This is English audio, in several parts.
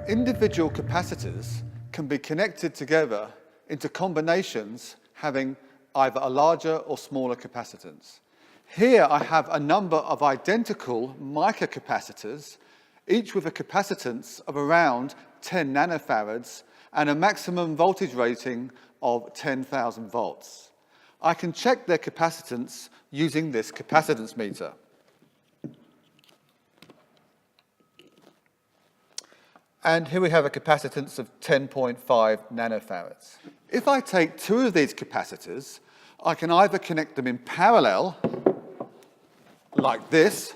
Individual capacitors can be connected together into combinations having either a larger or smaller capacitance. Here I have a number of identical microcapacitors, each with a capacitance of around 10 nanofarads and a maximum voltage rating of 10,000 volts. I can check their capacitance using this capacitance meter. And here we have a capacitance of 10.5 nanofarads. If I take two of these capacitors, I can either connect them in parallel, like this,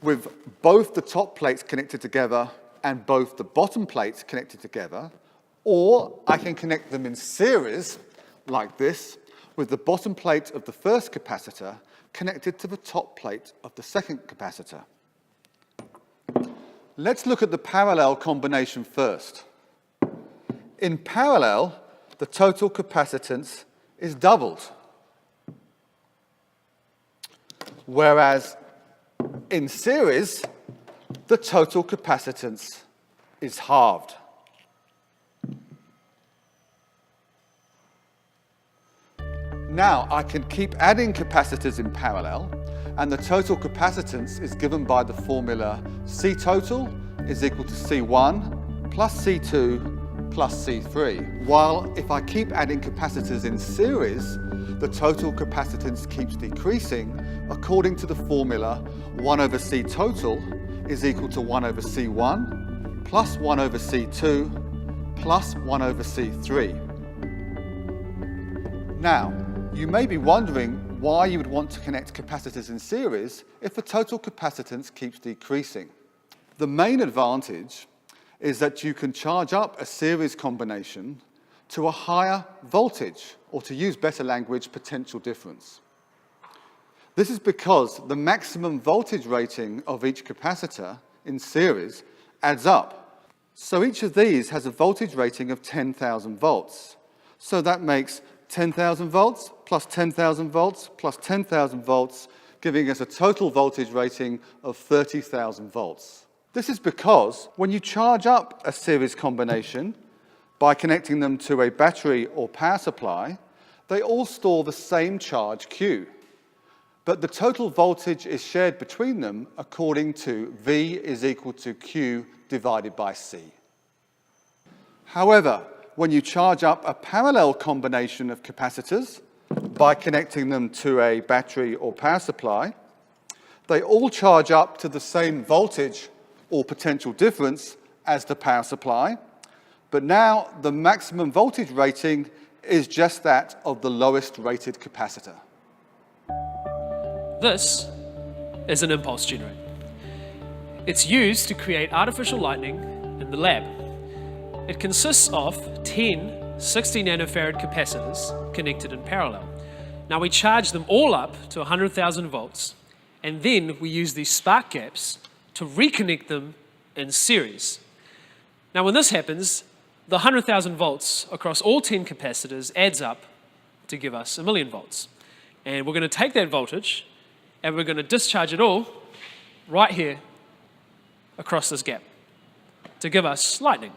with both the top plates connected together and both the bottom plates connected together, or I can connect them in series, like this, with the bottom plate of the first capacitor connected to the top plate of the second capacitor. Let's look at the parallel combination first. In parallel, the total capacitance is doubled, whereas in series, the total capacitance is halved. Now I can keep adding capacitors in parallel, and the total capacitance is given by the formula C total is equal to C1 plus C2 plus C3. While if I keep adding capacitors in series, the total capacitance keeps decreasing according to the formula 1 over C total is equal to 1 over C1 plus 1 over C2 plus 1 over C3. Now, you may be wondering why you would want to connect capacitors in series if the total capacitance keeps decreasing. The main advantage is that you can charge up a series combination to a higher voltage, or to use better language, potential difference. This is because the maximum voltage rating of each capacitor in series adds up. So each of these has a voltage rating of 10,000 volts. So that makes 10,000 volts plus 10,000 volts plus 10,000 volts, giving us a total voltage rating of 30,000 volts. This is because when you charge up a series combination by connecting them to a battery or power supply, they all store the same charge Q. But the total voltage is shared between them according to V is equal to Q divided by C. However, when you charge up a parallel combination of capacitors by connecting them to a battery or power supply, they all charge up to the same voltage or potential difference as the power supply, but now the maximum voltage rating is just that of the lowest rated capacitor. This is an impulse generator. It's used to create artificial lightning in the lab. It consists of 10 60 nanofarad capacitors connected in parallel. Now we charge them all up to 100,000 volts, and then we use these spark gaps to reconnect them in series. Now when this happens, the 100,000 volts across all 10 capacitors adds up to give us 1,000,000 volts. And we're going to take that voltage and we're going to discharge it all right here across this gap to give us lightning.